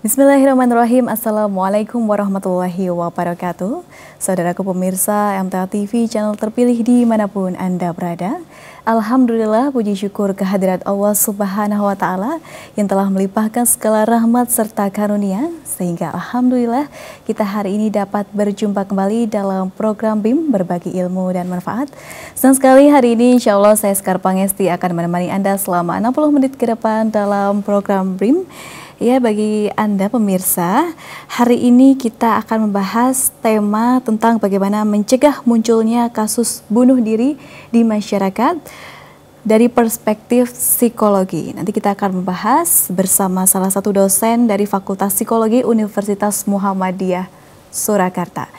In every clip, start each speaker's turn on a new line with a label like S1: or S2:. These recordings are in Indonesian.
S1: Bismillahirrahmanirrahim. Assalamualaikum warahmatullahi wabarakatuh. Saudaraku pemirsa MTA TV, channel terpilih dimanapun Anda berada. Alhamdulillah, puji syukur kehadirat Allah Subhanahu wa Ta'ala yang telah melimpahkan segala rahmat serta karunia, sehingga alhamdulillah kita hari ini dapat berjumpa kembali dalam program BIM Berbagi Ilmu dan Manfaat. Senang sekali hari ini insya Allah saya Sekar Pangesti akan menemani Anda selama 60 menit ke depan dalam program BIM. Ya, bagi Anda pemirsa, hari ini kita akan membahas tema tentang bagaimana mencegah munculnya kasus bunuh diri di masyarakat dari perspektif psikologi. Nanti kita akan membahas bersama salah satu dosen dari Fakultas Psikologi Universitas Muhammadiyah Surakarta.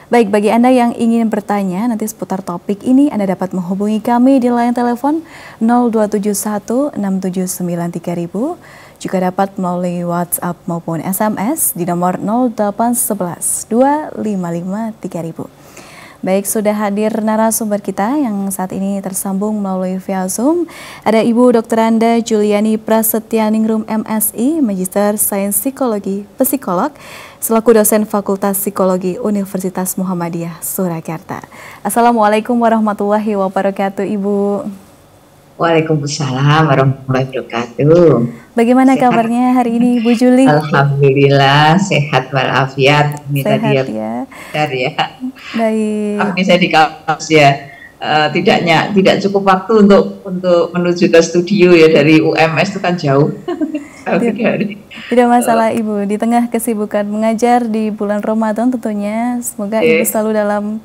S1: Baik, bagi Anda yang ingin bertanya nanti seputar topik ini, Anda dapat menghubungi kami di line telepon 0271 679 3000. Juga dapat melalui WhatsApp maupun SMS di nomor 0811 255 3000. Baik, sudah hadir narasumber kita yang saat ini tersambung melalui via Zoom. Ada Ibu Dr. Anda Juliani Prasetyaningrum MSI, Magister Sains Psikologi, Psikolog, selaku dosen Fakultas Psikologi Universitas Muhammadiyah Surakarta. Assalamualaikum warahmatullahi wabarakatuh, Ibu.
S2: Waalaikumsalam warahmatullahi wabarakatuh.
S1: Bagaimana sehat kabarnya hari ini, Bu Juli?
S2: Alhamdulillah sehat walafiat. Ini
S1: sehat
S2: tadi
S1: ya.
S2: Bentar ya.
S1: Baik.
S2: Ini saya di kampus ya. Tidak cukup waktu untuk menuju ke studio ya, dari UMS itu kan jauh.
S1: Tidak masalah Ibu, di tengah kesibukan mengajar di bulan Ramadan tentunya, semoga Ibu selalu dalam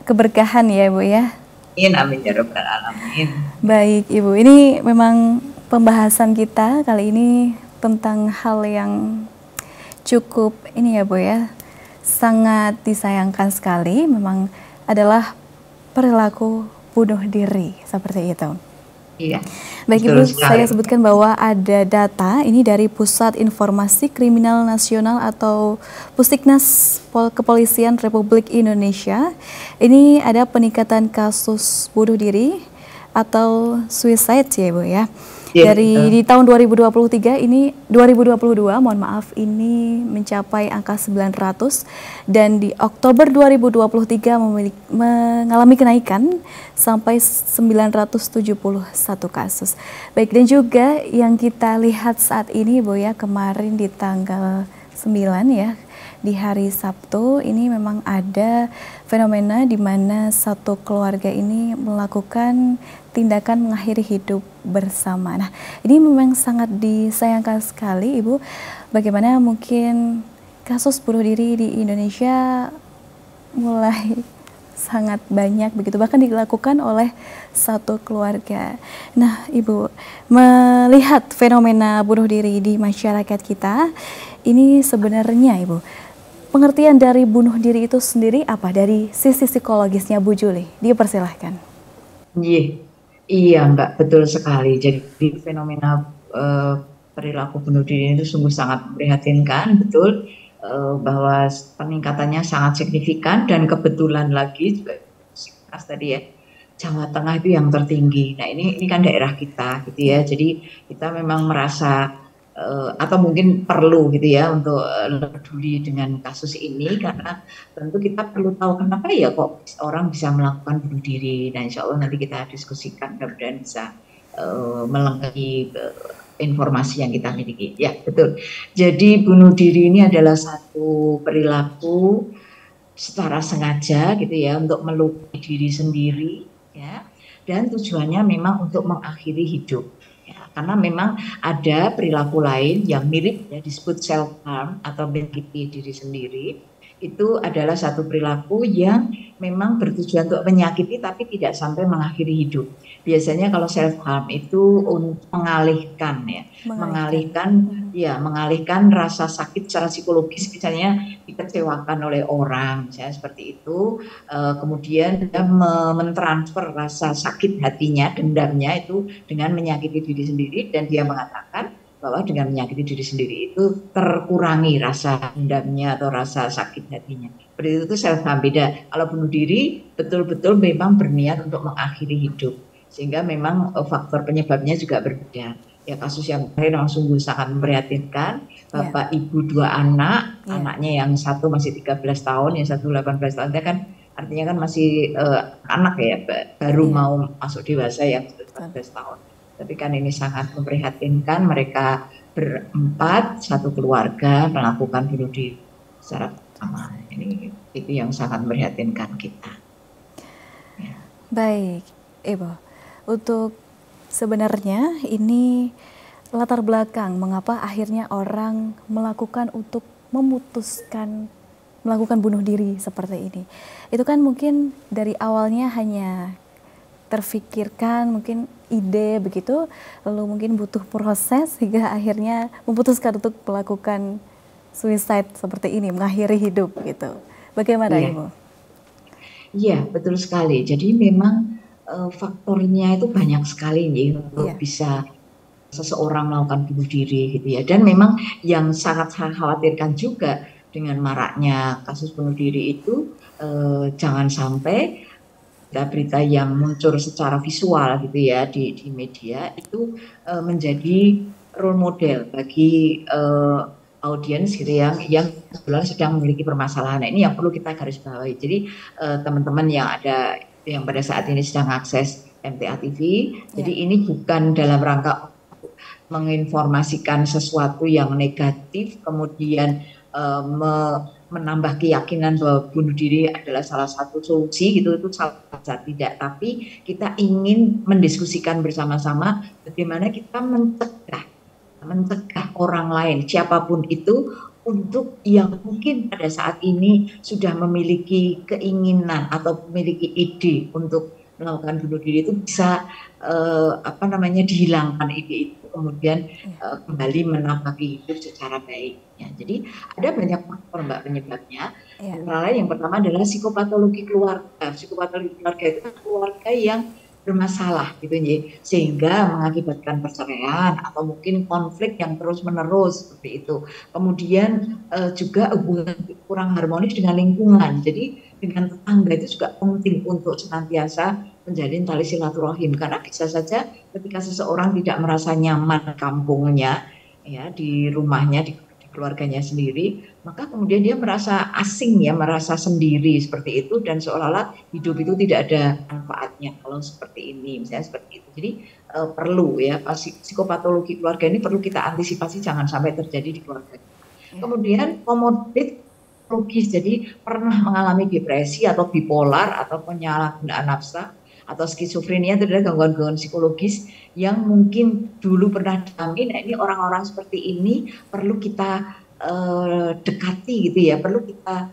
S1: keberkahan ya, Bu ya.
S2: Amin ya rabbal alamin.
S1: Baik Ibu, ini memang pembahasan kita kali ini tentang hal yang cukup ini ya Bu ya, sangat disayangkan sekali, memang adalah perilaku bunuh diri seperti itu.
S2: Iya.
S1: Baik Ibu, saya sebutkan bahwa ada data ini dari Pusat Informasi Kriminal Nasional atau Pusiknas Kepolisian Republik Indonesia. Ini ada peningkatan kasus bunuh diri atau suicide ya Ibu ya. Di tahun 2023 ini 2022 mohon maaf ini mencapai angka 900 dan di Oktober 2023 mengalami kenaikan sampai 971 kasus. Baik, dan juga yang kita lihat saat ini Bu ya, kemarin di tanggal 9 ya, di hari Sabtu ini memang ada fenomena di mana satu keluarga ini melakukan tindakan mengakhiri hidup bersama. Nah, ini memang sangat disayangkan sekali Ibu. Bagaimana mungkin kasus bunuh diri di Indonesia mulai sangat banyak begitu, bahkan dilakukan oleh satu keluarga. Nah, Ibu, melihat fenomena bunuh diri di masyarakat kita, ini sebenarnya Ibu, pengertian dari bunuh diri itu sendiri apa dari sisi psikologisnya Bu Juli? Dipersilahkan.
S2: Iya Mbak, betul sekali. Jadi fenomena perilaku bunuh diri itu sungguh sangat memprihatinkan, betul, bahwa peningkatannya sangat signifikan dan kebetulan lagi juga tadi ya, Jawa Tengah itu yang tertinggi. Nah ini kan daerah kita gitu ya, jadi kita memang merasa atau mungkin perlu gitu ya untuk peduli dengan kasus ini, karena tentu kita perlu tahu kenapa ya kok orang bisa melakukan bunuh diri. Nah insya Allah nanti kita diskusikan, mudah-mudahan bisa melengkapi informasi yang kita miliki. Ya betul, jadi bunuh diri ini adalah satu perilaku secara sengaja gitu ya, untuk melukai diri sendiri ya, dan tujuannya memang untuk mengakhiri hidup. Karena memang ada perilaku lain yang mirip ya, disebut self harm atau menyakiti diri sendiri. Itu adalah satu perilaku yang memang bertujuan untuk menyakiti tapi tidak sampai mengakhiri hidup. Biasanya kalau self harm itu untuk mengalihkan rasa sakit secara psikologis, misalnya dikecewakan oleh orang, misalnya seperti itu, kemudian dia mentransfer rasa sakit hatinya, dendamnya itu dengan menyakiti diri sendiri, dan dia mengatakan bahwa dengan menyakiti diri sendiri itu terkurangi rasa dendamnya atau rasa sakit hatinya. Seperti itu self harm. Beda kalau bunuh diri betul-betul memang berniat untuk mengakhiri hidup, sehingga memang faktor penyebabnya juga berbeda. Ya kasus yang kemarin memang sungguh sangat memprihatinkan,
S1: Ya,
S2: bapak ibu 2 anak,
S1: ya,
S2: anaknya yang satu masih 13 tahun, yang satu 18 tahun. Itu kan artinya kan masih anak ya, baru
S1: iya,
S2: mau masuk dewasa yang sudah
S1: betul.
S2: 14 tahun. Tapi kan ini sangat memprihatinkan, mereka berempat, satu keluarga melakukan bunuh diri secara bersama. Ini itu yang sangat memprihatinkan kita. Ya.
S1: Baik, Ibu. Untuk sebenarnya ini latar belakang mengapa akhirnya orang melakukan untuk memutuskan melakukan bunuh diri seperti ini. Itu kan mungkin dari awalnya hanya terfikirkan mungkin ide begitu, lalu mungkin butuh proses hingga akhirnya memutuskan untuk melakukan suicide seperti ini, mengakhiri hidup gitu. Bagaimana
S2: Iya,
S1: Ibu?
S2: iya, betul sekali. Jadi memang faktornya itu banyak sekali nih untuk
S1: Iya,
S2: bisa seseorang melakukan bunuh diri gitu ya. Dan memang yang sangat saya khawatirkan juga dengan maraknya kasus bunuh diri itu, jangan sampai berita-berita yang muncul secara visual gitu ya di media itu menjadi role model bagi audiens gitu yang sebenarnya sedang memiliki permasalahan. Nah, ini yang perlu kita garis bawahi. Jadi teman-teman yang ada yang pada saat ini sedang akses MTA TV,
S1: iya,
S2: jadi ini bukan dalam rangka menginformasikan sesuatu yang negatif, kemudian menambah keyakinan bahwa bunuh diri adalah salah satu solusi gitu, itu salah satu tidak. Tapi kita ingin mendiskusikan bersama-sama bagaimana kita mencegah orang lain siapapun itu untuk yang mungkin pada saat ini sudah memiliki keinginan atau memiliki ide untuk melakukan bunuh diri itu bisa dihilangkan ide itu, kemudian
S1: iya,
S2: kembali menapaki hidup secara baik. Ya, jadi ada banyak faktor Mbak penyebabnya.
S1: iya,
S2: Antara lain yang pertama adalah psikopatologi keluarga. Psikopatologi keluarga itu kan keluarga yang bermasalah gitu ya,
S1: iya,
S2: sehingga mengakibatkan perceraian atau mungkin konflik yang terus menerus seperti itu. Kemudian juga hubungan kurang harmonis dengan lingkungan. Jadi dengan tetangga itu juga penting untuk senantiasa menjalin tali silaturahim, karena bisa saja ketika seseorang tidak merasa nyaman kampungnya ya, di rumahnya, di keluarganya sendiri, maka kemudian dia merasa asing ya, merasa sendiri seperti itu, dan seolah-olah hidup itu tidak ada manfaatnya kalau seperti ini, misalnya seperti itu. Jadi perlu ya, psikopatologi keluarga ini perlu kita antisipasi jangan sampai terjadi di keluarga.
S1: iya,
S2: Kemudian komorbid logis, jadi pernah mengalami depresi atau bipolar atau penyalahgunaan nafsa atau skizofrenia, itu adalah gangguan-gangguan psikologis yang mungkin dulu pernah dialami. Nah, ini orang-orang seperti ini perlu kita dekati gitu ya, perlu kita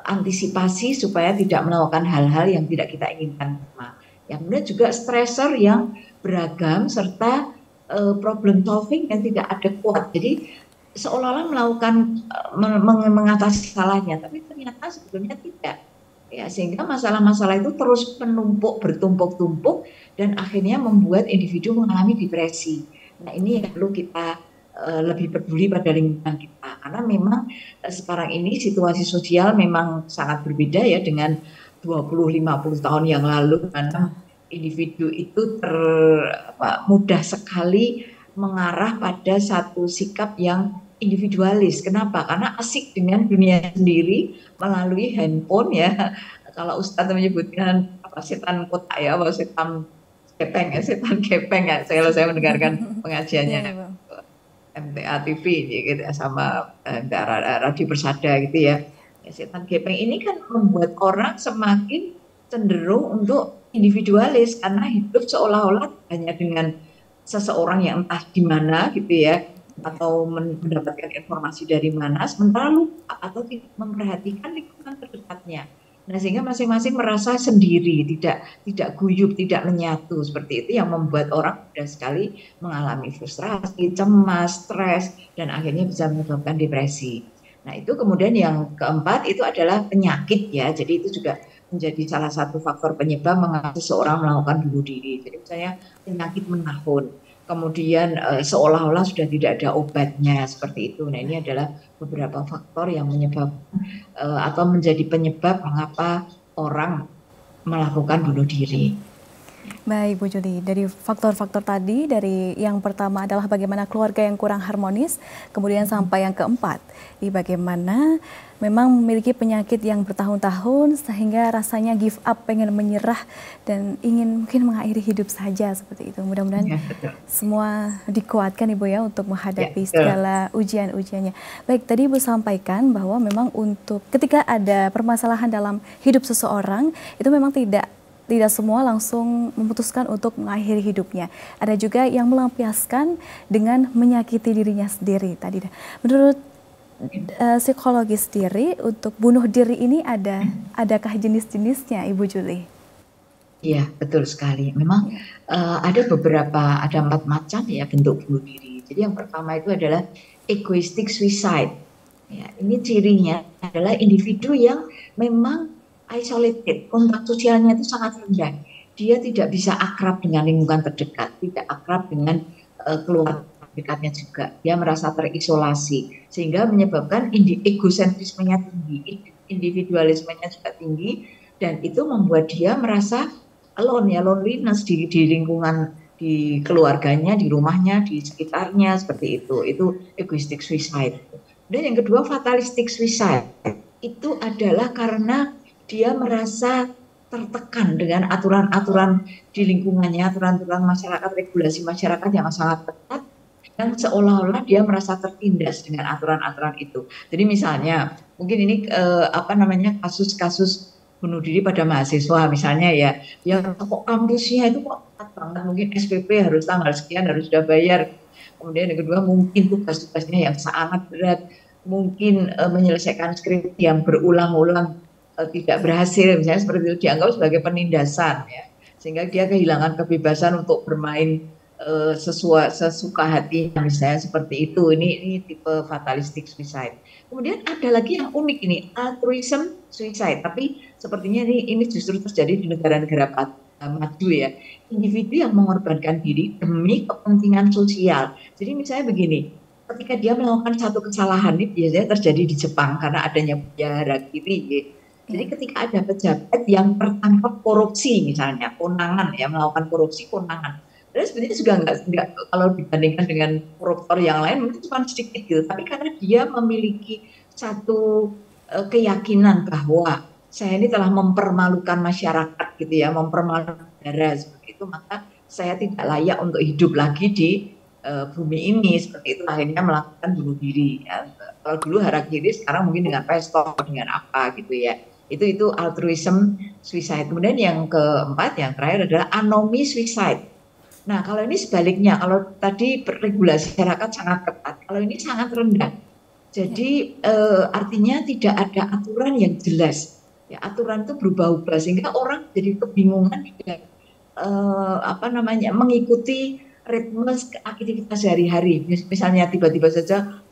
S2: antisipasi supaya tidak melakukan hal-hal yang tidak kita inginkan. Nah, yang kemudian juga stresor yang beragam serta problem solving yang tidak adekuat. Jadi seolah-olah melakukan mengatasi salahnya, tapi ternyata sebetulnya tidak. Ya, sehingga masalah-masalah itu terus menumpuk, bertumpuk-tumpuk, dan akhirnya membuat individu mengalami depresi. Nah, ini yang perlu kita lebih peduli pada lingkungan kita, karena memang sekarang ini situasi sosial memang sangat berbeda ya dengan 20-50 tahun yang lalu,
S1: betul.
S2: karena individu itu mudah sekali mengarah pada satu sikap yang individualis. Kenapa? Karena asik dengan dunia sendiri melalui handphone ya. Kalau Ustadz menyebutkan apa, setan kotak ya, atau setan kepeng ya, setan kepeng ya. Kalau saya mendengarkan
S1: Iya,
S2: pengajiannya
S1: Ibu.
S2: MTA TV gitu ya, sama Radio Persada gitu ya. Ya, setan kepeng ini kan membuat orang semakin cenderung untuk individualis, karena hidup seolah-olah hanya dengan seseorang yang entah di mana gitu ya,
S1: Iya,
S2: atau mendapatkan informasi dari mana, sementara lupa atau tidak memperhatikan lingkungan terdekatnya. Nah, sehingga masing-masing merasa sendiri, tidak guyup, tidak menyatu, seperti itu yang membuat orang mudah sekali mengalami frustrasi, cemas, stres, dan akhirnya bisa menyebabkan depresi. Nah, itu kemudian yang keempat itu adalah penyakit ya. Jadi itu juga menjadi salah satu faktor penyebab mengapa seseorang melakukan bunuh diri. Jadi misalnya penyakit menahun, kemudian seolah-olah sudah tidak ada obatnya seperti itu. Nah, ini adalah beberapa faktor yang menyebabkan atau menjadi penyebab mengapa orang melakukan bunuh diri.
S1: Baik Bu Juli, dari faktor-faktor tadi, dari yang pertama adalah bagaimana keluarga yang kurang harmonis, kemudian sampai yang keempat, di bagaimana memang memiliki penyakit yang bertahun-tahun sehingga rasanya give up, pengen menyerah dan ingin mungkin mengakhiri hidup saja seperti itu. Mudah-mudahan
S2: Ya, betul.
S1: semua dikuatkan Ibu ya untuk
S2: Ya,
S1: menghadapi
S2: betul.
S1: segala ujian-ujiannya. Baik, tadi Ibu sampaikan bahwa memang untuk ketika ada permasalahan dalam hidup seseorang, itu memang tidak semua langsung memutuskan untuk mengakhiri hidupnya. Ada juga yang melampiaskan dengan menyakiti dirinya sendiri tadi. Menurut psikologis diri, untuk bunuh diri ini adakah jenis-jenisnya, Ibu Juli?
S2: Iya, betul sekali. Memang
S1: Ya.
S2: ada 4 macam ya bentuk bunuh diri. Jadi yang pertama itu adalah egoistic suicide. Ya, ini cirinya adalah individu yang memang isolated, kontak sosialnya itu sangat rendah. Dia tidak bisa akrab dengan lingkungan terdekat, tidak akrab dengan keluarga terdekatnya juga. Dia merasa terisolasi, sehingga menyebabkan egosentrismenya tinggi, individualismenya juga tinggi, dan itu membuat dia merasa alone ya, loneliness di lingkungan, di keluarganya, di rumahnya, di sekitarnya, seperti itu. Itu egoistic suicide. Dan yang kedua fatalistic suicide, itu adalah karena dia merasa tertekan dengan aturan-aturan di lingkungannya, aturan-aturan masyarakat, regulasi masyarakat yang sangat ketat, dan seolah-olah dia merasa tertindas dengan aturan-aturan itu. Jadi misalnya, mungkin ini kasus-kasus bunuh diri pada mahasiswa misalnya ya,
S1: Ya.
S2: yang kok kampusnya itu kok ketat banget, mungkin SPP harus tanggal sekian harus sudah bayar. Kemudian yang kedua mungkin tugas-tugasnya yang sangat berat, mungkin menyelesaikan skrip yang berulang-ulang tidak berhasil, misalnya seperti itu, dianggap sebagai penindasan ya, sehingga dia kehilangan kebebasan untuk bermain sesuka hatinya, misalnya seperti itu. Ini tipe fatalistic suicide. Kemudian ada lagi yang unik ini, altruism suicide, tapi sepertinya ini justru terjadi di negara-negara maju ya, individu yang mengorbankan diri demi kepentingan sosial. Jadi misalnya begini, ketika dia melakukan satu kesalahan, ini biasanya terjadi di Jepang karena adanya budaya harakiri. Jadi
S1: Ya.
S2: ketika ada pejabat yang tertangkap korupsi misalnya, konangan ya, melakukan korupsi konangan. Dan sebenarnya juga nggak kalau dibandingkan dengan koruptor yang lain mungkin cuma sedikit gitu, tapi karena dia memiliki satu keyakinan bahwa saya ini telah mempermalukan masyarakat gitu ya, mempermalukan negara seperti itu, maka saya tidak layak untuk hidup lagi di bumi ini, seperti itu, akhirnya melakukan bunuh diri ya. Kalau dulu harakiri, sekarang mungkin dengan pistol, dengan apa gitu ya. Itu altruism suicide. Kemudian yang keempat, yang terakhir adalah anomy suicide. Nah, kalau ini sebaliknya, kalau tadi regulasi masyarakat sangat ketat, kalau ini sangat rendah.
S1: Ya.
S2: Jadi artinya tidak ada aturan yang jelas. Ya, aturan itu berubah-ubah sehingga orang jadi kebingungan juga mengikuti ritme aktivitas sehari-hari. Misalnya tiba-tiba saja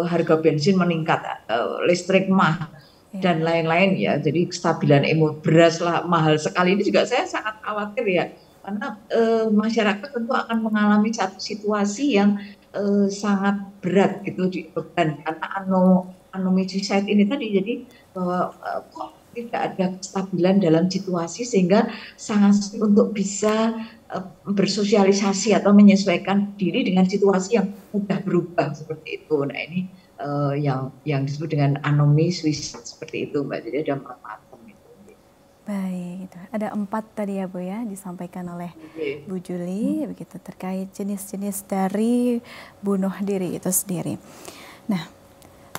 S2: harga bensin meningkat, listrik mahal
S1: Ya.
S2: dan lain-lain ya. Jadi kestabilan beras lah mahal sekali, ini juga saya sangat khawatir ya, karena masyarakat tentu akan mengalami satu situasi yang sangat berat gitu di beban karena anomi suicide ini tadi. Jadi bahwa kok tidak ada kestabilan dalam situasi sehingga sangat sulit untuk bisa bersosialisasi atau menyesuaikan diri dengan situasi yang mudah berubah seperti itu. Nah, ini yang disebut dengan anomi suicide seperti itu, Mbak. Jadi ada 4 macam itu.
S1: Baik, ada 4 tadi ya Bu ya, disampaikan oleh Bu Juli, begitu, terkait jenis-jenis dari bunuh diri itu sendiri. Nah,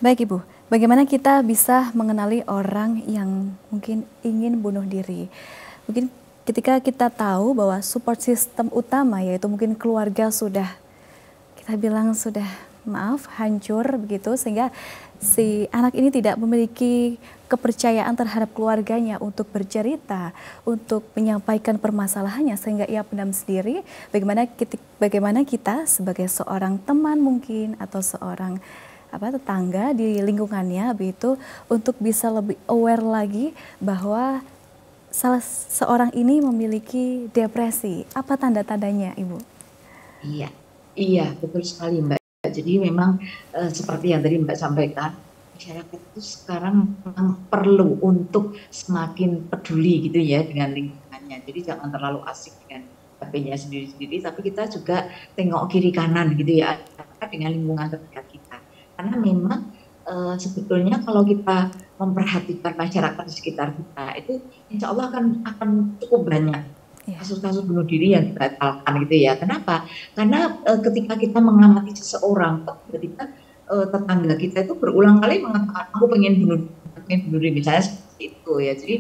S1: baik Ibu, bagaimana kita bisa mengenali orang yang mungkin ingin bunuh diri? Mungkin ketika kita tahu bahwa support system utama, yaitu mungkin keluarga sudah, kita bilang sudah hancur begitu, sehingga si anak ini tidak memiliki kepercayaan terhadap keluarganya untuk bercerita, untuk menyampaikan permasalahannya, sehingga ia pendam sendiri. Bagaimana kita sebagai seorang teman mungkin atau seorang tetangga di lingkungannya begitu, untuk bisa lebih aware lagi bahwa seorang ini memiliki depresi. Apa tanda-tandanya, Ibu?
S2: Iya, betul sekali, Mbak. Jadi memang seperti yang tadi Mbak sampaikan, masyarakat itu sekarang memang perlu untuk semakin peduli gitu ya dengan lingkungannya. Jadi jangan terlalu asik dengan HP-nya sendiri-sendiri, tapi kita juga tengok kiri kanan gitu ya dengan lingkungan terdekat kita. Karena memang sebetulnya kalau kita memperhatikan masyarakat di sekitar kita itu insya Allah akan cukup banyak
S1: Iya.
S2: kasus-kasus bunuh diri yang dibatalkan gitu ya. Kenapa? Karena ketika kita mengamati seseorang, tiba-tiba tetangga kita itu berulang kali mengatakan aku pengen bunuh diri misalnya seperti itu ya. Jadi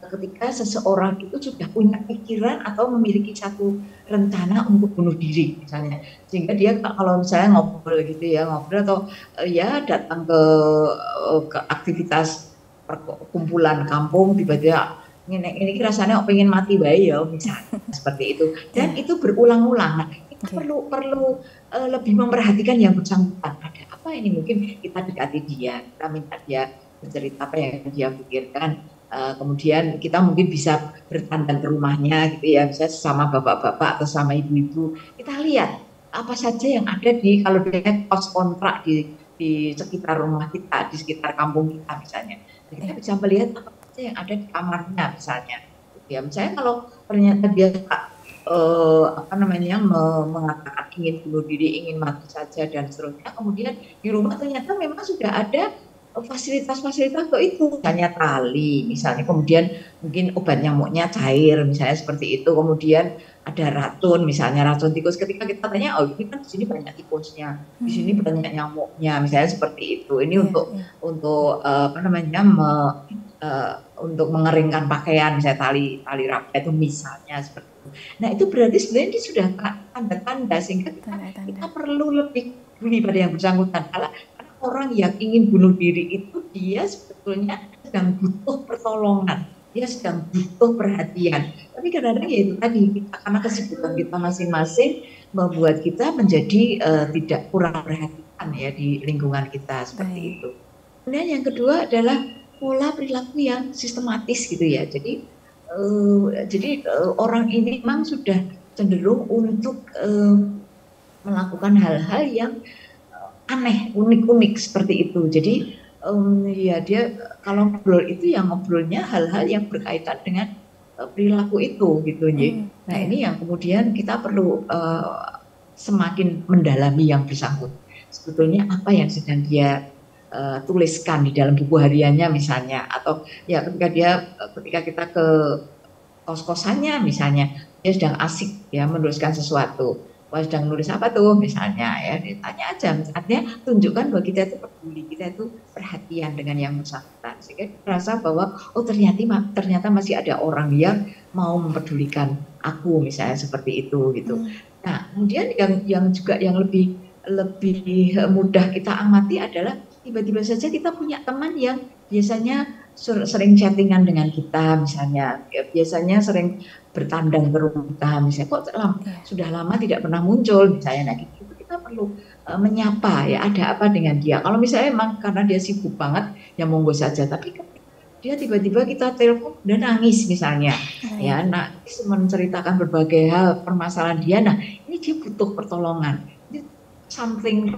S2: ketika seseorang itu sudah punya pikiran atau memiliki satu rencana untuk bunuh diri misalnya, sehingga dia kalau misalnya ngobrol gitu ya, ngobrol atau ya datang ke aktivitas perkumpulan kampung, tiba-tiba ini rasanya pengen mati bayi ya misalnya seperti itu, dan itu berulang-ulang. Nah, kita
S1: Okay.
S2: perlu lebih memperhatikan yang bersangkutan, ada apa ini, mungkin kita dekati dia, kita minta dia bercerita apa yang dia pikirkan. Kemudian kita mungkin bisa bertandang ke rumahnya gitu ya, misalnya sama bapak-bapak atau sama ibu-ibu, kita lihat apa saja yang ada di, kalau dia kos kontrak di sekitar rumah kita, di sekitar kampung kita misalnya, kita bisa melihat apa saja yang ada di kamarnya misalnya. Ya, misalnya kalau ternyata dia apa namanya mengatakan ingin bunuh diri, ingin mati saja dan seterusnya, kemudian di rumah ternyata memang sudah ada fasilitas-fasilitas untuk itu, misalnya tali, misalnya kemudian mungkin obat nyamuknya cair, misalnya seperti itu, kemudian ada racun, misalnya racun tikus. Ketika kita tanya, oh ini kan di sini banyak tikusnya, di sini banyak nyamuknya, misalnya seperti itu. Ini untuk apa namanya untuk mengeringkan pakaian, misalnya tali rapi itu misalnya seperti itu. Nah itu berarti sebenarnya ini sudah tanda-tanda, sehingga kita perlu lebih peduli pada yang bersangkutan. Karena orang yang ingin bunuh diri itu dia sebetulnya sedang butuh pertolongan, dia sedang butuh perhatian. Tapi kadang-kadang ya itu tadi, karena kesibukan kita masing-masing membuat kita menjadi tidak kurang perhatian ya di lingkungan kita seperti itu. Kemudian yang kedua adalah pola perilaku yang sistematis gitu ya. Jadi orang ini memang sudah cenderung untuk melakukan hal-hal yang aneh, unik-unik seperti itu. Jadi ya dia kalau ngobrol itu yang ngobrolnya hal-hal yang berkaitan dengan perilaku itu gitu ya. Nah ini yang kemudian kita perlu semakin mendalami yang bersangkutan. Sebetulnya apa yang sedang dia tuliskan di dalam buku hariannya misalnya, atau ya ketika kita ke kos-kosannya misalnya, dia sedang asik ya menuliskan sesuatu. Wah, sedang nulis apa tuh misalnya ya, ditanya aja, artinya tunjukkan bahwa kita itu peduli, kita itu perhatian dengan yang bersangkutan, sehingga merasa bahwa oh ternyata masih ada orang yang mau mempedulikan aku misalnya seperti itu gitu. Nah kemudian yang juga yang lebih mudah kita amati adalah tiba-tiba saja kita punya teman yang biasanya sering chattingan dengan kita misalnya, biasanya sering bertandang ke rumah kita misalnya, kok sudah lama tidak pernah muncul misalnya. Nah gitu kita perlu menyapa ya, ada apa dengan dia. Kalau misalnya memang karena dia sibuk banget ya monggo saja, tapi dia tiba-tiba kita telepon dan nangis misalnya ya, nangis menceritakan berbagai hal permasalahan dia, nah ini dia butuh pertolongan, something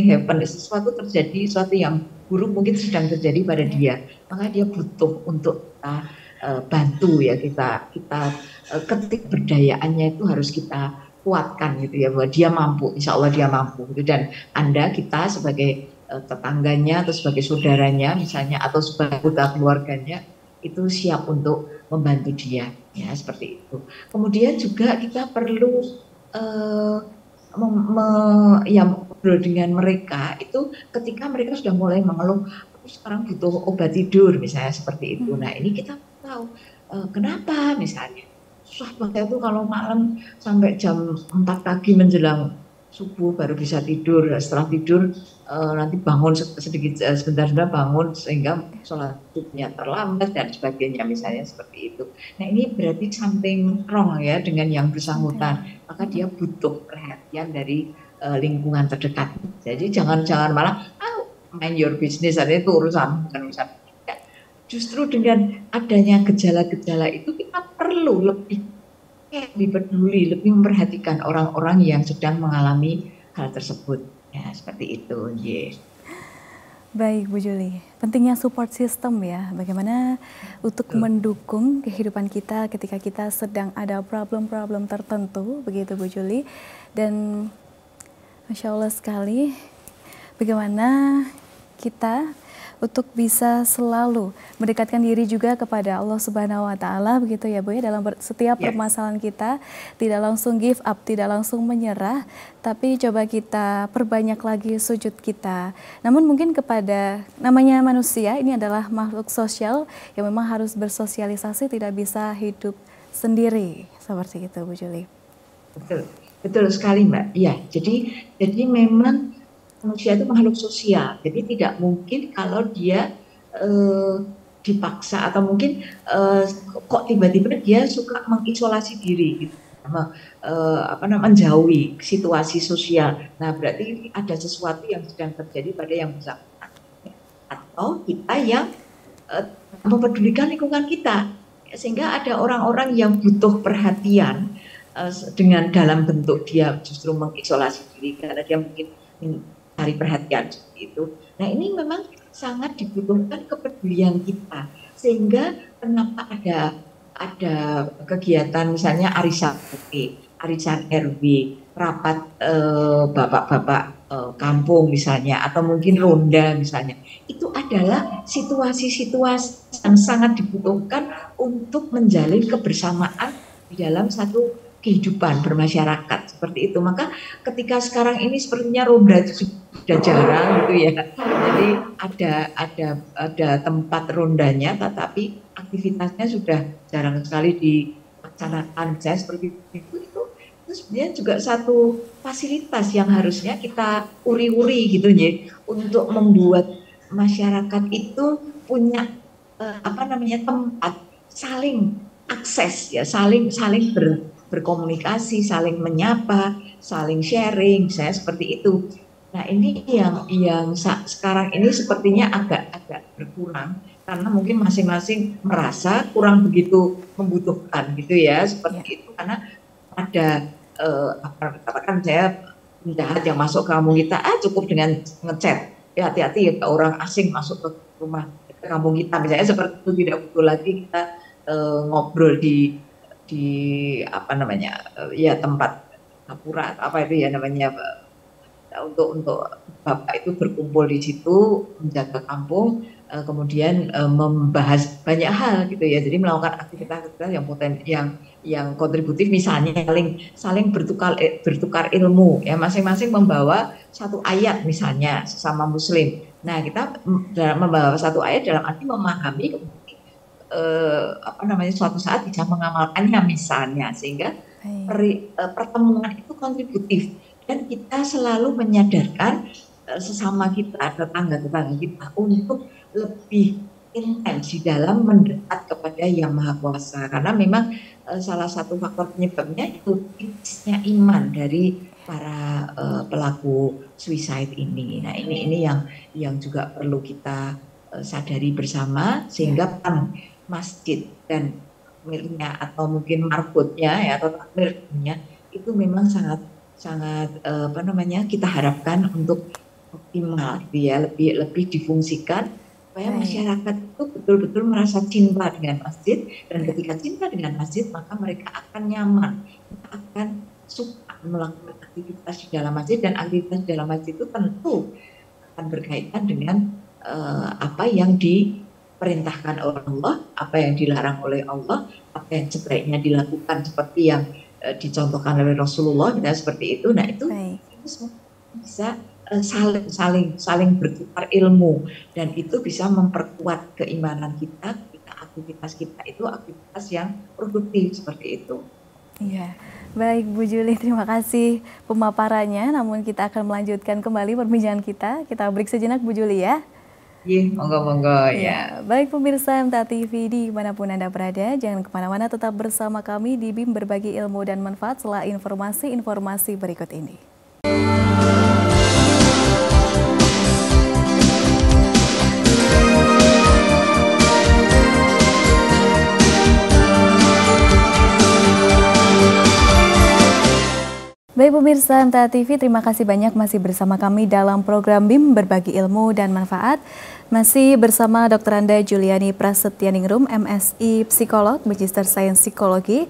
S2: happen, sesuatu terjadi, sesuatu yang buruk mungkin sedang terjadi pada dia, maka dia butuh untuk kita bantu ya, kita ketikberdayaannya itu harus kita kuatkan gitu ya, bahwa dia mampu, insya Allah dia mampu gitu. Dan kita sebagai tetangganya atau sebagai saudaranya misalnya, atau sebagai anggota keluarganya itu siap untuk membantu dia ya, seperti itu. Kemudian juga kita perlu ngobrol dengan mereka itu ketika mereka sudah mulai mengeluh, sekarang butuh obat tidur misalnya seperti itu. Nah ini kita tahu kenapa misalnya susah banget itu kalau malam sampai jam 4 pagi menjelang subuh baru bisa tidur, setelah tidur nanti bangun sebentar bangun sehingga sholat subuhnya terlambat dan sebagainya misalnya seperti itu. Nah ini berarti something wrong ya dengan yang bersangkutan, maka dia butuh perhatian dari lingkungan terdekat. Jadi jangan malah mind your business, artinya itu urusan bukan urusan. Justru dengan adanya gejala-gejala itu kita perlu lebih peduli, lebih memperhatikan orang-orang yang sedang mengalami hal tersebut ya, seperti itu.
S1: Baik Bu Juli, pentingnya support system ya, bagaimana untuk
S2: Betul.
S1: mendukung kehidupan kita ketika kita sedang ada problem-problem tertentu, begitu Bu Juli. Dan Masya Allah sekali, bagaimana kita untuk bisa selalu mendekatkan diri juga kepada Allah Subhanahu wa Ta'ala, begitu ya Bu ya, dalam setiap
S2: Ya,
S1: permasalahan kita, tidak langsung give up, tidak langsung menyerah, tapi coba kita perbanyak lagi sujud kita. Namun mungkin kepada namanya manusia, ini adalah makhluk sosial yang memang harus bersosialisasi, tidak bisa hidup sendiri, seperti itu Bu Juli.
S2: betul. Betul sekali, Mbak. Iya, jadi memang manusia itu makhluk sosial. Jadi tidak mungkin kalau dia eh, dipaksa atau mungkin kok tiba-tiba dia suka mengisolasi diri gitu. Menjauhi situasi sosial. Nah, berarti ada sesuatu yang sedang terjadi pada yang bersangkutan. Atau kita yang eh, mempedulikan lingkungan kita. Sehingga ada orang-orang yang butuh perhatian dengan dalam bentuk dia justru mengisolasi diri karena dia mungkin mencari perhatian seperti itu. Nah, ini memang sangat dibutuhkan kepedulian kita. Sehingga kenapa ada kegiatan misalnya arisan RT, arisan RW, rapat bapak-bapak kampung misalnya, atau mungkin ronda misalnya. Itu adalah situasi-situasi yang sangat dibutuhkan untuk menjalin kebersamaan di dalam satu kehidupan bermasyarakat seperti itu. Maka ketika sekarang ini sepertinya ronda itu sudah jarang gitu ya. Jadi ada tempat rondanya, tetapi aktivitasnya sudah jarang sekali dilaksanakan. Misalnya seperti itu sebenarnya juga satu fasilitas yang harusnya kita uri-uri gitu ya, untuk membuat masyarakat itu punya tempat saling akses ya, saling saling berkomunikasi, saling menyapa, saling sharing, saya seperti itu. Nah, ini yang sekarang ini sepertinya agak berkurang karena mungkin masing-masing merasa kurang begitu membutuhkan gitu ya, seperti itu, karena ada katakan saya penjahat yang masuk ke kampung kita, cukup dengan ngechat, ya hati-hati ya orang asing masuk ke rumah ke kampung kita misalnya, seperti itu, tidak butuh lagi kita ngobrol di ya tempat kapura apa itu ya namanya, untuk bapak itu berkumpul di situ menjaga kampung, kemudian membahas banyak hal gitu ya, jadi melakukan aktivitas-aktivitas yang kontributif, misalnya saling bertukar ilmu ya, masing-masing membawa satu ayat misalnya sesama muslim. Nah, kita dalam membawa satu ayat dalam arti memahami, suatu saat bisa mengamalkannya misalnya, sehingga pertemuan itu kontributif dan kita selalu menyadarkan sesama kita, tetangga-tetangga kita, untuk lebih intens di dalam mendekat kepada Yang Maha Kuasa, karena memang salah satu faktor penyebabnya itu tipisnya iman dari para pelaku suicide ini. Nah, ini yang juga perlu kita sadari bersama, sehingga masjid dan takmirnya atau mungkin marbotnya ya, atau takmirnya itu memang sangat kita harapkan untuk optimal ya, lebih difungsikan supaya masyarakat itu betul-betul merasa cinta dengan masjid, dan ketika cinta dengan masjid maka mereka akan nyaman, akan suka melakukan aktivitas di dalam masjid, dan aktivitas di dalam masjid itu tentu akan berkaitan dengan apa yang diperintahkan oleh Allah, apa yang dilarang oleh Allah, apa yang sebaiknya dilakukan seperti yang dicontohkan oleh Rasulullah, kita seperti itu. Nah, itu semua bisa saling bertukar ilmu, dan itu bisa memperkuat keimanan kita ketika aktivitas kita itu aktivitas yang produktif seperti itu.
S1: Iya, baik Bu Juli, terima kasih pemaparannya. Namun kita akan melanjutkan kembali perbincangan kita. Kita break sejenak Bu Juli ya.
S2: Iya, monggo
S1: ya. Baik pemirsa MTA TV dimanapun Anda berada, jangan kemana-mana, tetap bersama kami di BIM Berbagi Ilmu dan Manfaat setelah informasi-informasi berikut ini. Baik pemirsa MTA TV, terima kasih banyak masih bersama kami dalam program BIM Berbagi Ilmu dan Manfaat. Masih bersama Dr. Anda Juliani Prasetyaningrum, MSI Psikolog, Magister Sains Psikologi,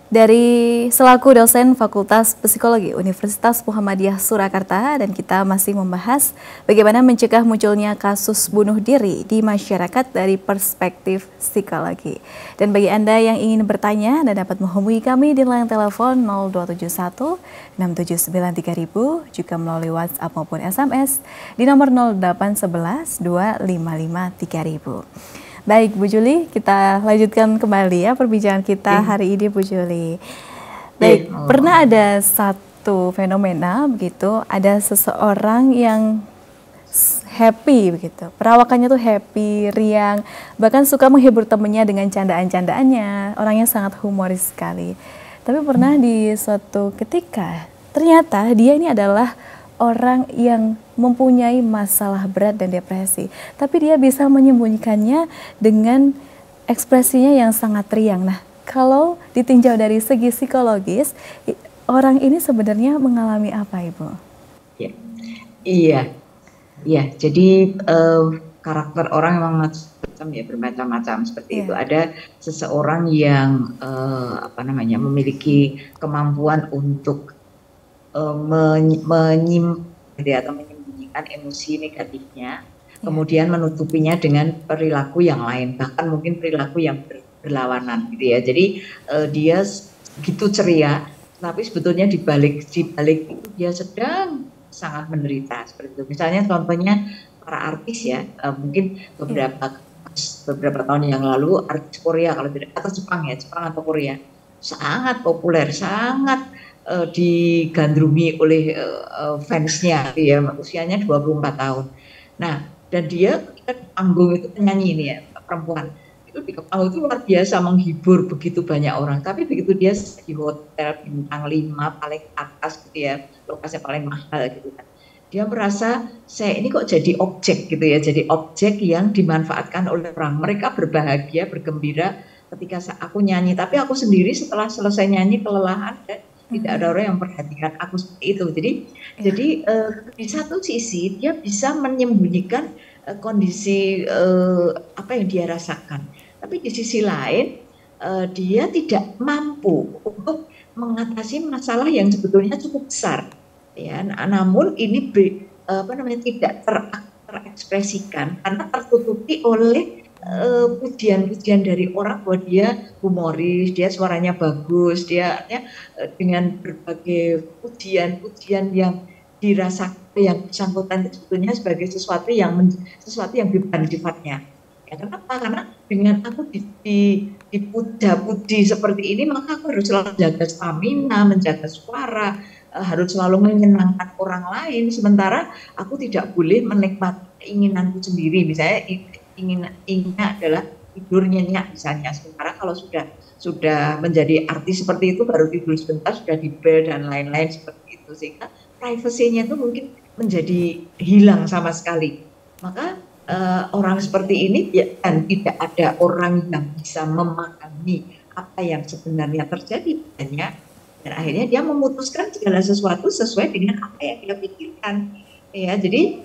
S1: dari selaku dosen Fakultas Psikologi Universitas Muhammadiyah Surakarta, dan kita masih membahas bagaimana mencegah munculnya kasus bunuh diri di masyarakat dari perspektif psikologi. Dan bagi Anda yang ingin bertanya, Anda dapat menghubungi kami di line telepon 0271 679 3000, juga melalui WhatsApp maupun SMS di nomor 0811 255 3000. Baik Bu Juli, kita lanjutkan kembali ya perbincangan kita hari ini Bu Juli. Baik, pernah ada satu fenomena begitu, ada seseorang yang happy begitu, perawakannya tuh happy, riang, bahkan suka menghibur temennya dengan candaan-candaannya, orangnya sangat humoris sekali. Tapi pernah di suatu ketika, ternyata dia ini adalah orang yang mempunyai masalah berat dan depresi, tapi dia bisa menyembunyikannya dengan ekspresinya yang sangat riang. Nah, kalau ditinjau dari segi psikologis, orang ini sebenarnya mengalami apa, Ibu?
S2: Ya. Iya. Jadi karakter orang memang macam ya, bermacam-macam seperti itu. Ada seseorang yang memiliki kemampuan untuk menyembunyikan emosi negatifnya, kemudian menutupinya dengan perilaku yang lain, bahkan mungkin perilaku yang berlawanan gitu ya. Jadi dia begitu ceria, tapi sebetulnya di balik itu dia sedang sangat menderita seperti itu. Misalnya contohnya para artis ya, mungkin beberapa tahun yang lalu artis Korea, kalau tidak, atau Jepang atau Korea, sangat populer, sangat digandrungi oleh fansnya, ya, usianya 24 tahun. Nah, dan dia di panggung itu penyanyi ini ya, perempuan itu di panggung itu luar biasa menghibur begitu banyak orang. Tapi begitu dia di hotel bintang 5 paling atas gitu ya, lokasi paling mahal gitu kan, dia merasa saya ini kok jadi objek gitu ya, jadi objek yang dimanfaatkan oleh orang. Mereka berbahagia, bergembira ketika aku nyanyi, tapi aku sendiri setelah selesai nyanyi kelelahan dan tidak ada orang yang memperhatikan aku seperti itu. Jadi di satu sisi dia bisa menyembunyikan kondisi apa yang dia rasakan, tapi di sisi lain dia tidak mampu untuk mengatasi masalah yang sebetulnya cukup besar, ya. Namun ini tidak terekspresikan karena tertutupi oleh pujian-pujian dari orang bahwa dia humoris, dia suaranya bagus, dia dengan berbagai pujian-pujian yang dirasakan yang bersangkutan itu sebetulnya sebagai sesuatu yang bukan sifatnya. Ya, kenapa? Karena dengan aku dipuja-puji seperti ini, maka aku harus selalu menjaga stamina, menjaga suara, harus selalu menyenangkan orang lain. Sementara aku tidak boleh menikmati keinginanku sendiri. Misalnya inginnya adalah tidur nyenyak misalnya. Sementara kalau sudah menjadi artis seperti itu, baru tidur sebentar sudah di bel dan lain-lain seperti itu, sehingga privasinya itu mungkin menjadi hilang sama sekali. Maka orang seperti ini dan tidak ada orang yang bisa memahami apa yang sebenarnya terjadi padanya, dan akhirnya dia memutuskan segala sesuatu sesuai dengan apa yang dia pikirkan, ya. Jadi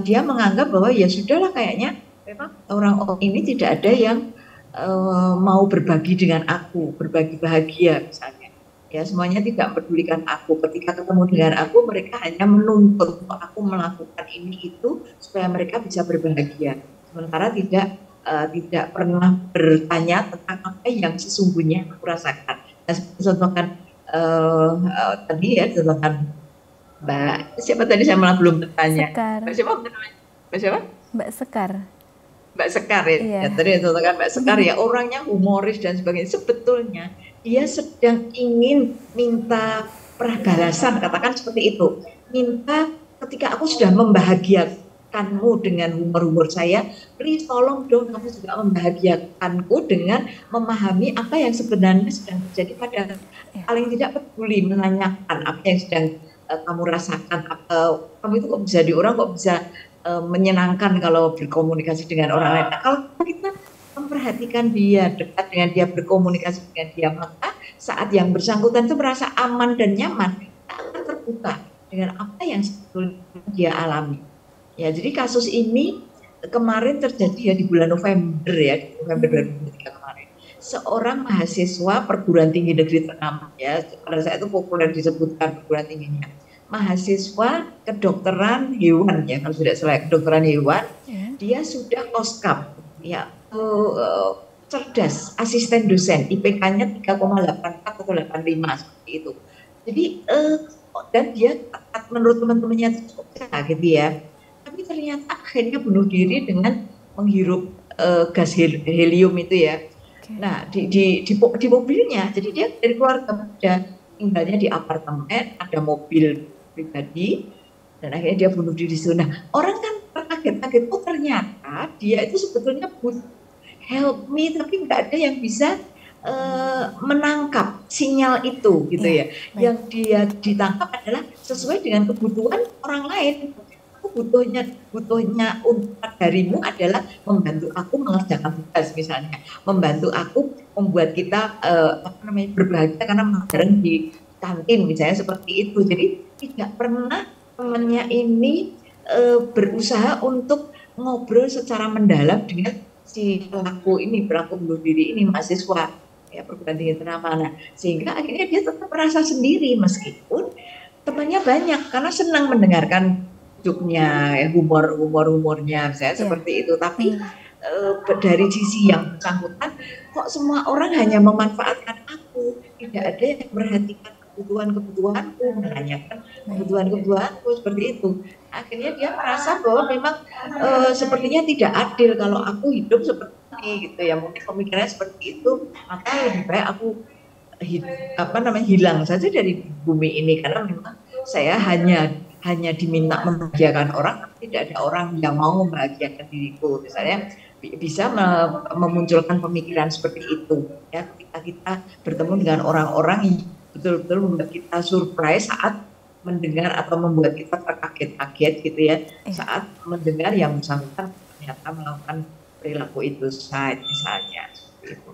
S2: dia menganggap bahwa ya sudahlah, kayaknya memang orang ini tidak ada yang mau berbagi dengan aku, berbagi bahagia misalnya. Ya, semuanya tidak mempedulikan aku. Ketika ketemu dengan aku, mereka hanya menuntut aku melakukan ini itu supaya mereka bisa berbahagia. Sementara tidak pernah bertanya tentang apa yang sesungguhnya aku rasakan. Nah, contohkan tadi ya, contohkan Mbak siapa tadi, saya malah belum bertanya. Mbak siapa?
S1: Mbak Sekar.
S2: Mbak Sekar ya, iya. Ya tadi contohkan Mbak Sekar ya, orangnya humoris dan sebagainya. Sebetulnya dia sedang ingin minta balasan, katakan seperti itu. Minta, ketika aku sudah membahagiakanmu dengan humor saya, please tolong dong kamu juga membahagiakanku dengan memahami apa yang sebenarnya sedang terjadi pada paling tidak peduli menanyakan apa yang sedang kamu rasakan. Kamu itu kok bisa kok bisa menyenangkan kalau berkomunikasi dengan orang lain. Nah, kalau kita memperhatikan dia, dekat dengan dia, berkomunikasi dengan dia, maka saat yang bersangkutan itu merasa aman dan nyaman, kita akan terbuka dengan apa yang sebetulnya dia alami. Ya, jadi kasus ini kemarin terjadi ya di bulan November ya, di November 2023 kemarin. Seorang mahasiswa perguruan tinggi negeri ternama ya, pada saat itu populer disebutkan perguruan tingginya. Mahasiswa kedokteran hewan ya, kalau tidak salah kedokteran hewan, dia sudah OSCAP ya, cerdas, asisten dosen, IPK-nya 3,84 atau 85 seperti itu. Jadi dan dia menurut teman-temannya itu gitu ya. Tapi ternyata akhirnya bunuh diri dengan menghirup gas helium itu ya. Nah di mobilnya, jadi dia dari keluarga muda tinggalnya di apartemen, ada mobil pribadi, dan akhirnya dia bunuh diri. Nah orang kan terkaget-kaget, oh ternyata dia itu sebetulnya butuh help me, tapi nggak ada yang bisa menangkap sinyal itu gitu ya. Yang dia ditangkap adalah sesuai dengan kebutuhan orang lain. Butuhnya darimu adalah membantu aku mengerjakan tugas misalnya, membantu aku membuat kita berbahagia karena bareng di kantin misalnya, seperti itu. Jadi tidak pernah temannya ini berusaha untuk ngobrol secara mendalam dengan si pelaku bunuh diri ini, mahasiswa ya perguruan tinggi ternama. Nah, sehingga akhirnya dia tetap merasa sendiri meskipun temannya banyak, karena senang mendengarkan hidupnya, humornya saya seperti itu. Tapi dari sisi yang bersangkutan, kok semua orang hanya memanfaatkan aku, tidak ada yang memperhatikan kebutuhanku, menanyakan kebutuhanku seperti itu. Akhirnya dia merasa bahwa memang sepertinya tidak adil kalau aku hidup seperti ini gitu ya. Mungkin pemikirannya seperti itu, maka lebih baik aku hilang saja dari bumi ini, karena memang saya hanya diminta membahagiakan orang, tidak ada orang yang mau membahagiakan diriku. Misalnya bisa memunculkan pemikiran seperti itu ya, ketika kita bertemu dengan orang-orang yang betul-betul membuat kita surprise saat mendengar atau membuat kita terkaget-kaget gitu ya, saat mendengar yang bersangkutan ternyata melakukan perilaku itu misalnya seperti itu.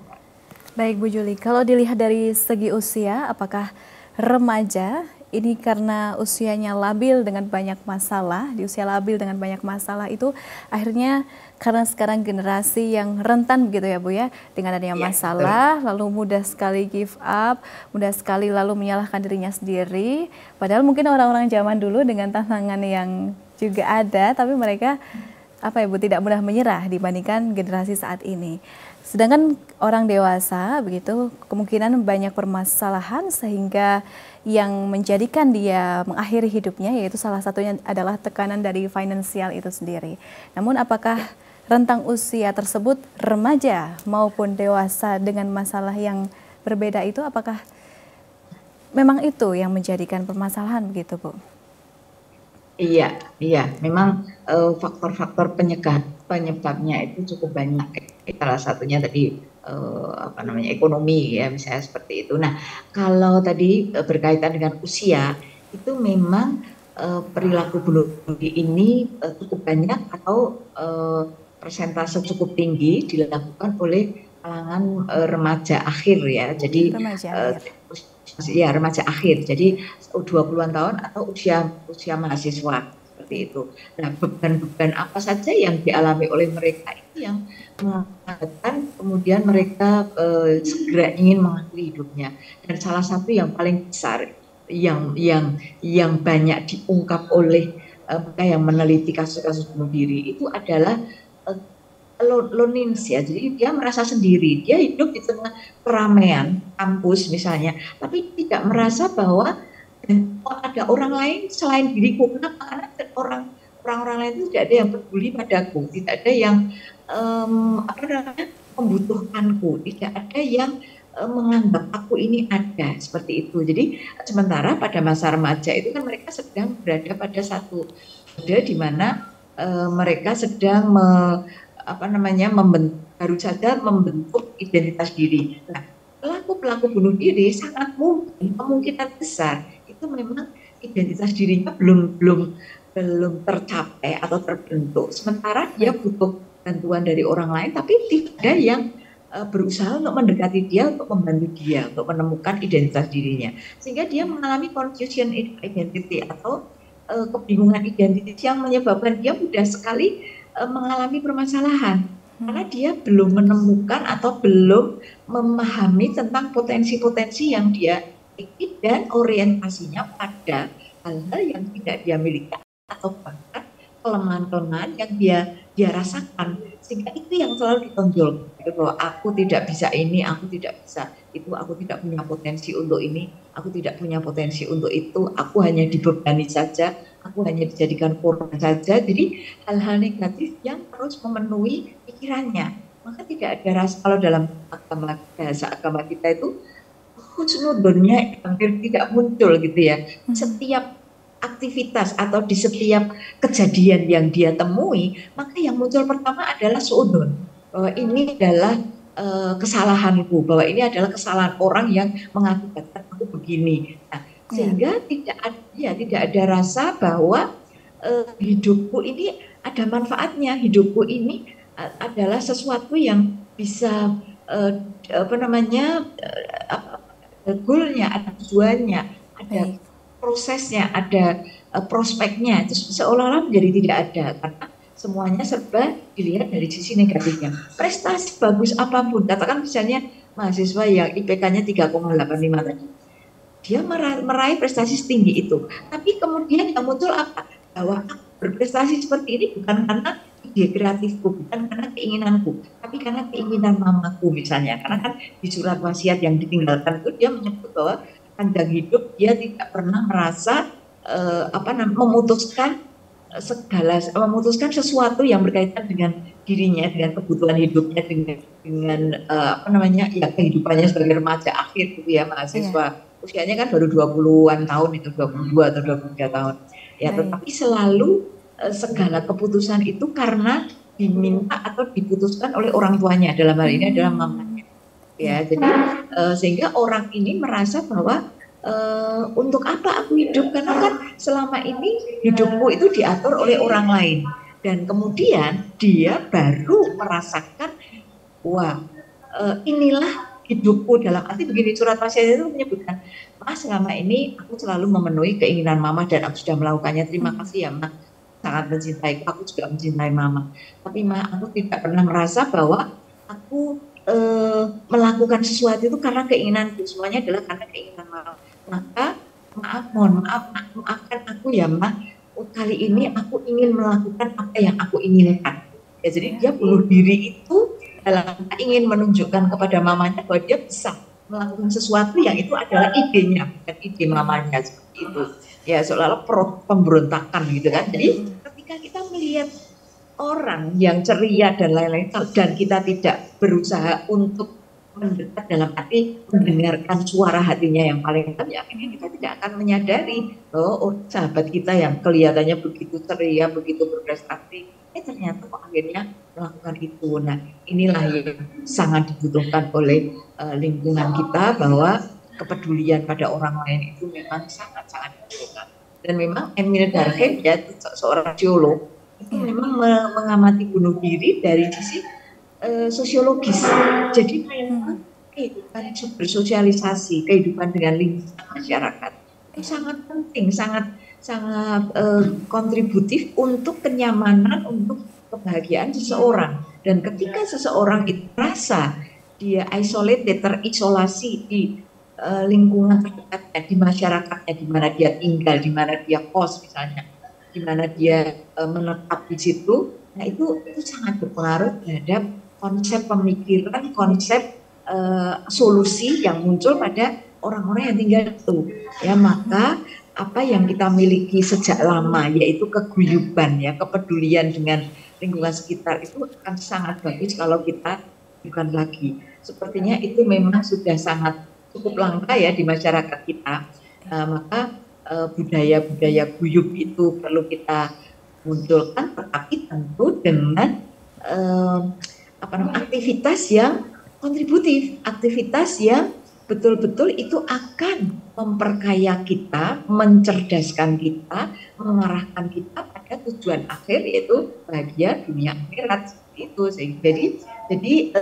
S1: Baik Bu Juli, kalau dilihat dari segi usia, apakah remaja ini karena usianya labil dengan banyak masalah, di usia labil dengan banyak masalah itu akhirnya karena sekarang generasi yang rentan begitu ya Bu ya, dengan adanya masalah, lalu mudah sekali give up, mudah sekali lalu menyalahkan dirinya sendiri, padahal mungkin orang-orang zaman dulu dengan tantangan yang juga ada, tapi mereka tidak mudah menyerah dibandingkan generasi saat ini. Sedangkan orang dewasa begitu kemungkinan banyak permasalahan sehingga yang menjadikan dia mengakhiri hidupnya yaitu salah satunya adalah tekanan dari finansial itu sendiri. Namun apakah rentang usia tersebut remaja maupun dewasa dengan masalah yang berbeda itu apakah memang itu yang menjadikan permasalahan begitu Bu?
S2: Iya, memang faktor-faktor penyebabnya itu cukup banyak. Salah satunya tadi ekonomi ya, misalnya seperti itu. Nah, kalau tadi berkaitan dengan usia, itu memang perilaku bunuh diri ini cukup banyak atau persentase cukup tinggi dilakukan oleh kalangan remaja akhir ya. Jadi remaja akhir. Jadi 20-an tahun atau usia mahasiswa seperti itu. Nah, beban-beban apa saja yang dialami oleh mereka itu yang mengakibatkan kemudian mereka segera ingin mengakhiri hidupnya. Dan salah satu yang paling besar yang banyak diungkap oleh mereka yang meneliti kasus-kasus bunuh diri itu adalah loneliness ya, jadi dia merasa sendiri, dia hidup di tengah keramaian kampus misalnya, tapi tidak merasa bahwa ada orang lain selain diriku. Kenapa? Karena orang-orang lain itu tidak ada yang peduli padaku, tidak ada yang membutuhkanku, tidak ada yang menganggap aku ini ada, seperti itu. Jadi sementara pada masa remaja itu kan mereka sedang berada pada satu di mana mereka sedang baru saja membentuk identitas diri. Nah, pelaku bunuh diri sangat kemungkinan besar itu memang identitas dirinya belum tercapai atau terbentuk. Sementara dia butuh bantuan dari orang lain, tapi tidak ada yang berusaha untuk mendekati dia, untuk membantu dia, untuk menemukan identitas dirinya, sehingga dia mengalami confusion identity atau kebingungan identitas yang menyebabkan dia mudah sekali mengalami permasalahan karena dia belum menemukan atau belum memahami tentang potensi-potensi yang dia miliki dan orientasinya pada hal-hal yang tidak dia miliki atau bahkan kelemahan-kelemahan yang dia rasakan, sehingga itu yang selalu ditonjol bahwa aku tidak bisa ini, aku tidak bisa itu, aku tidak punya potensi untuk ini, aku tidak punya potensi untuk itu, aku hanya dibebani saja, aku hanya dijadikan korban saja. Jadi hal-hal negatif yang terus memenuhi pikirannya, maka tidak ada rasa. Kalau dalam agama, bahasa agama kita itu husnudonnya hampir tidak muncul gitu ya. Setiap aktivitas atau di setiap kejadian yang dia temui, maka yang muncul pertama adalah suudon, bahwa ini adalah kesalahanku, bahwa ini adalah kesalahan orang yang mengakibatkan aku begini. Nah, sehingga tidak ada rasa bahwa hidupku ini ada manfaatnya, hidupku ini adalah sesuatu yang bisa apa namanya goalnya, ada tujuannya, ada prosesnya, ada prospeknya. Itu seolah-olah menjadi tidak ada karena semuanya serba dilihat dari sisi negatifnya. Prestasi bagus apapun, katakan misalnya mahasiswa yang IPK-nya 3,85 tadi, dia meraih prestasi setinggi itu, tapi kemudian yang muncul apa? Bahwa berprestasi seperti ini bukan karena ide kreatifku, bukan karena keinginanku, tapi karena keinginan mamaku misalnya. Karena kan di surat wasiat yang ditinggalkan itu dia menyebut bahwa panjang hidup dia tidak pernah merasa memutuskan sesuatu yang berkaitan dengan dirinya, dengan kebutuhan hidupnya, dengan ya kehidupannya sebagai remaja akhir gitu ya, mahasiswa. Usianya kan baru 20-an tahun, itu 22 atau 23 tahun. Ya, tetapi selalu segala keputusan itu karena diminta atau diputuskan oleh orang tuanya, dalam hal ini adalah mamanya. Ya, jadi sehingga orang ini merasa bahwa untuk apa aku hidup, karena kan selama ini hidupku itu diatur oleh orang lain, dan kemudian dia baru merasakan wah inilah hidupku. Dalam arti begini, surat wasiat itu menyebutkan, Mas, selama ini aku selalu memenuhi keinginan mama dan aku sudah melakukannya, terima kasih ya Ma, sangat mencintai, aku juga mencintai mama, tapi Ma, aku tidak pernah merasa bahwa aku melakukan sesuatu itu karena keinginanku, semuanya adalah karena keinginan mama. Maka mohon maaf, maafkan aku ya Ma, kali ini aku ingin melakukan apa yang aku inginkan. Ya, jadi dia bunuh diri itu dalam ingin menunjukkan kepada mamanya bahwa dia bisa melakukan sesuatu yang itu adalah idenya, bukan ide mamanya, seperti itu. Ya, seolah-olah pemberontakan gitu kan. Jadi ketika kita melihat orang yang ceria dan lain-lain, dan kita tidak berusaha untuk mendekat, dalam arti mendengarkan suara hatinya yang paling dalam, ya akhirnya kita tidak akan menyadari oh sahabat kita yang kelihatannya begitu ceria, begitu berprestasi, ternyata kok akhirnya melakukan itu. Nah, inilah yang sangat dibutuhkan oleh lingkungan kita, bahwa kepedulian pada orang lain itu memang sangat-sangat dibutuhkan. Dan memang Emil Durkheim, ya, seorang geolog, itu memang mengamati bunuh diri dari sisi sosiologis. Jadi memang kehidupan bersosialisasi, kehidupan dengan lingkungan masyarakat itu sangat penting, sangat kontributif untuk kenyamanan, untuk kebahagiaan seseorang. Dan ketika seseorang itu merasa dia isolated, terisolasi di lingkungan terdekatnya, di masyarakatnya, di mana dia tinggal, di mana dia kos misalnya, di mana dia menetap di situ, nah itu sangat berpengaruh terhadap konsep pemikiran, konsep solusi yang muncul pada orang-orang yang tinggal itu. Ya, maka apa yang kita miliki sejak lama, yaitu keguyuban, ya, kepedulian dengan lingkungan sekitar, itu akan sangat bagus kalau kita bukan lagi. Sepertinya itu memang sudah sangat cukup langka ya di masyarakat kita. Maka budaya-budaya guyub itu perlu kita munculkan, tetapi tentu dengan aktivitas yang kontributif, aktivitas yang betul-betul itu akan memperkaya kita, mencerdaskan kita, mengarahkan kita pada tujuan akhir, yaitu bahagia dunia akhirat. itu. Jadi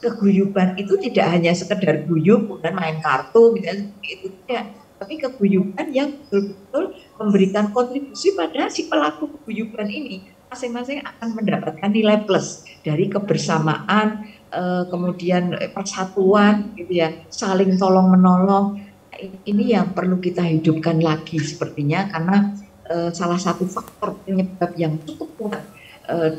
S2: keguyuban itu tidak hanya sekedar guyup dan main kartu misalnya seperti itu tidak, tapi keguyuban yang betul-betul memberikan kontribusi pada si pelaku keguyuban ini. Masing-masing akan mendapatkan nilai plus dari kebersamaan, kemudian persatuan gitu ya, saling tolong menolong. Ini yang perlu kita hidupkan lagi sepertinya, karena salah satu faktor penyebab yang cukup kuat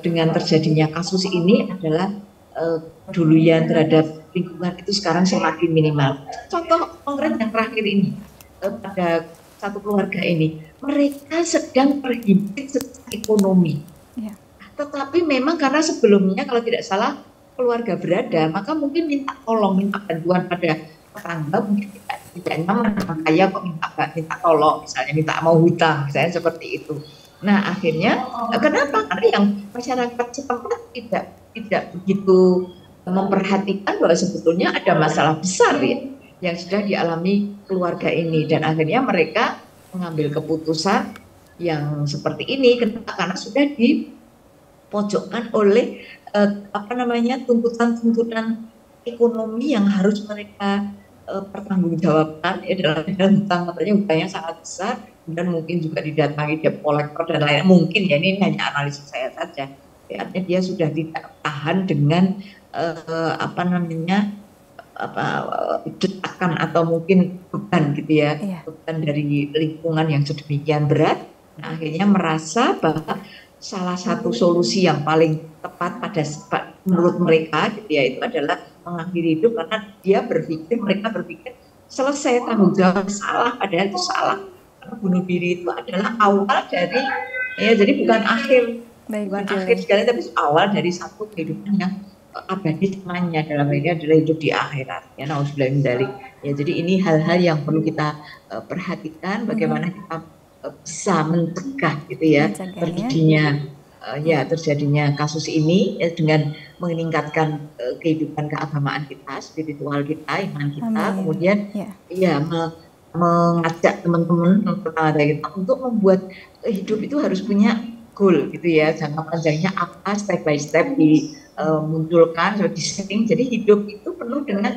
S2: dengan terjadinya kasus ini adalah kepedulian terhadap lingkungan itu sekarang semakin minimal. Contoh konkret yang terakhir ini, pada satu keluarga ini, mereka sedang terhimpit secara ekonomi. Ya. Tetapi memang karena sebelumnya kalau tidak salah keluarga berada, maka mungkin minta tolong, minta bantuan pada tetangga, mungkin tidak nyaman, kaya kok minta tolong, misalnya minta mau hutang, misalnya seperti itu. Nah akhirnya kenapa? Karena yang masyarakat setempat tidak begitu memperhatikan bahwa sebetulnya ada masalah besar ya yang sudah dialami keluarga ini, dan akhirnya mereka mengambil keputusan yang seperti ini karena sudah dipojokkan oleh tuntutan-tuntutan ekonomi yang harus mereka pertanggungjawabkan ya, dalam hutang, katanya hutangnya sangat besar dan mungkin juga didatangi debt collector dan lain-lain, mungkin ya, ini hanya analisis saya saja ya, artinya dia sudah tidak tahan dengan detakan atau mungkin beban gitu ya, beban dari lingkungan yang sedemikian berat. Nah, akhirnya merasa bahwa salah satu solusi yang paling tepat menurut mereka gitu ya, itu adalah mengakhiri hidup, karena mereka berpikir selesai tanggung jawab, salah, padahal itu salah. Karena bunuh diri itu adalah awal dari jadi bukan akhir sekali, tapi awal dari satu kehidupan yang abadi semuanya, dalam ini adalah hidup di akhirat ya, nauzubillah min dzalik ya. Jadi ini hal-hal yang perlu kita perhatikan, bagaimana kita bisa mencegah gitu ya terjadinya kasus ini ya, dengan meningkatkan kehidupan keagamaan kita, spiritual kita, iman kita. Kemudian mengajak teman-teman kita untuk membuat hidup itu harus punya goal gitu ya, jangka panjangnya apa, step by step dimunculkan, di-setting. Jadi hidup itu penuh dengan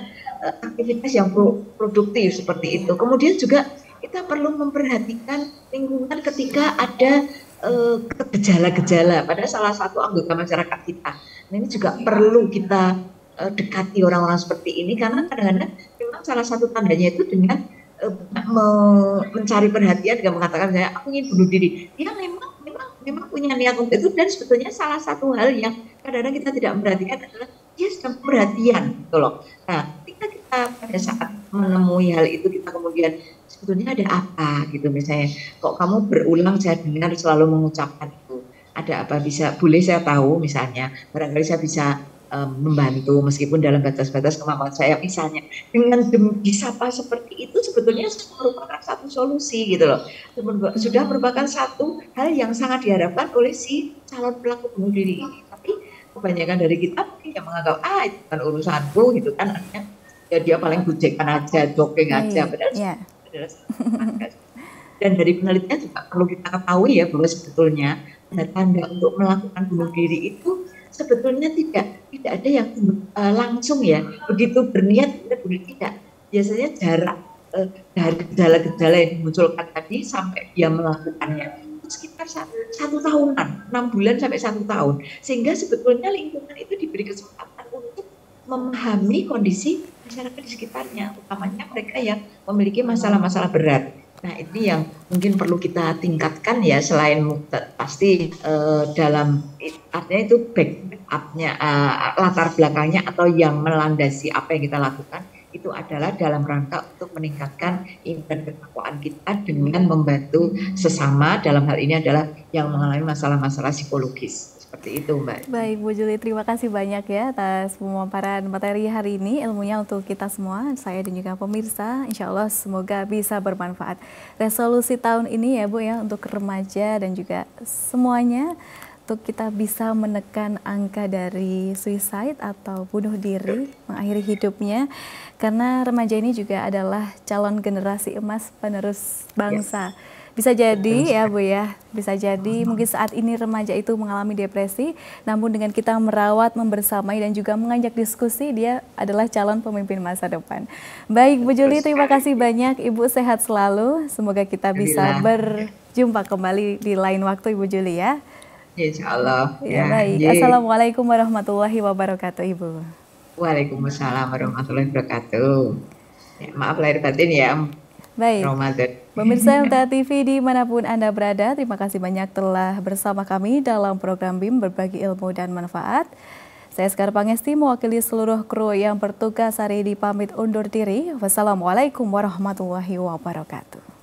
S2: aktivitas yang produktif seperti itu. Kemudian juga kita perlu memperhatikan lingkungan ketika ada gejala-gejala pada salah satu anggota masyarakat kita. Nah, ini juga perlu kita dekati orang-orang seperti ini, karena kadang-kadang memang salah satu tandanya itu dengan mencari perhatian, dengan mengatakan saya aku ingin bunuh diri. Dia memang punya niat untuk itu, dan sebetulnya salah satu hal yang kadang-kadang kita tidak memperhatikan adalah dia sedang perhatian gitu loh. Nah, ketika kita pada saat menemui hal itu, kita kemudian sebetulnya ada apa gitu, misalnya kok kamu berulang saya dengar selalu mengucapkan itu, ada apa, boleh saya tahu, misalnya barangkali saya bisa membantu meskipun dalam batas-batas kemampuan saya, misalnya dengan disapa seperti itu sebetulnya merupakan satu solusi gitu loh, sudah merupakan satu hal yang sangat diharapkan oleh si calon pelaku bunuh diri ini. Tapi kebanyakan dari kita mungkin yang menganggap itu kan urusanku gitu kan, artinya ya dia paling bujekan aja, jogging aja, padahal dan dari penelitian juga perlu kita ketahui ya, bahwa sebetulnya tanda untuk melakukan bunuh diri itu sebetulnya tidak ada yang langsung ya, begitu berniat bunuh, tidak. Biasanya jarak dari gejala-gejala yang dimunculkan tadi sampai dia melakukannya itu sekitar 1 tahunan, 6 bulan sampai 1 tahun, sehingga sebetulnya lingkungan itu diberi kesempatan untuk memahami kondisi masyarakat di sekitarnya, utamanya mereka yang memiliki masalah-masalah berat. Nah, ini yang mungkin perlu kita tingkatkan ya, selain pasti dalam artinya itu back up-nya, latar belakangnya atau yang melandasi apa yang kita lakukan itu adalah dalam rangka untuk meningkatkan iman ketakwaan kita dengan membantu sesama, dalam hal ini adalah yang mengalami masalah-masalah psikologis. Seperti itu, Mbak.
S1: Baik, Bu Juli, terima kasih banyak ya atas pemaparan materi hari ini, ilmunya untuk kita semua, saya dan juga pemirsa. Insya Allah semoga bisa bermanfaat. Resolusi tahun ini ya Bu ya, untuk remaja dan juga semuanya, untuk kita bisa menekan angka dari suicide atau bunuh diri, mengakhiri hidupnya. Karena remaja ini juga adalah calon generasi emas penerus bangsa. Bisa jadi
S2: Betul
S1: ya
S2: sekali.
S1: Bu ya, bisa jadi mungkin saat ini remaja itu mengalami depresi, namun dengan kita merawat, membersamai dan juga mengajak diskusi, dia adalah calon pemimpin masa depan. Baik Bu
S2: Betul
S1: Juli, terima
S2: sekali.
S1: kasih banyak, Ibu sehat selalu. Semoga kita bisa
S2: Alhamdulillah.
S1: berjumpa kembali di lain waktu Ibu Juli ya.
S2: Insya Allah.
S1: Ya
S2: Ya,
S1: baik,
S2: ye.
S1: Assalamualaikum warahmatullahi wabarakatuh Ibu.
S2: Waalaikumsalam warahmatullahi wabarakatuh. Ya, maaf lahir batin ya,
S1: Baik,
S2: Ramadan.
S1: pemirsa MTA TV dimanapun Anda berada, terima kasih banyak telah bersama kami dalam program BIM Berbagi Ilmu dan Manfaat. Saya Sekar Pangesti mewakili seluruh kru yang bertugas hari ini pamit undur diri. Wassalamualaikum warahmatullahi wabarakatuh.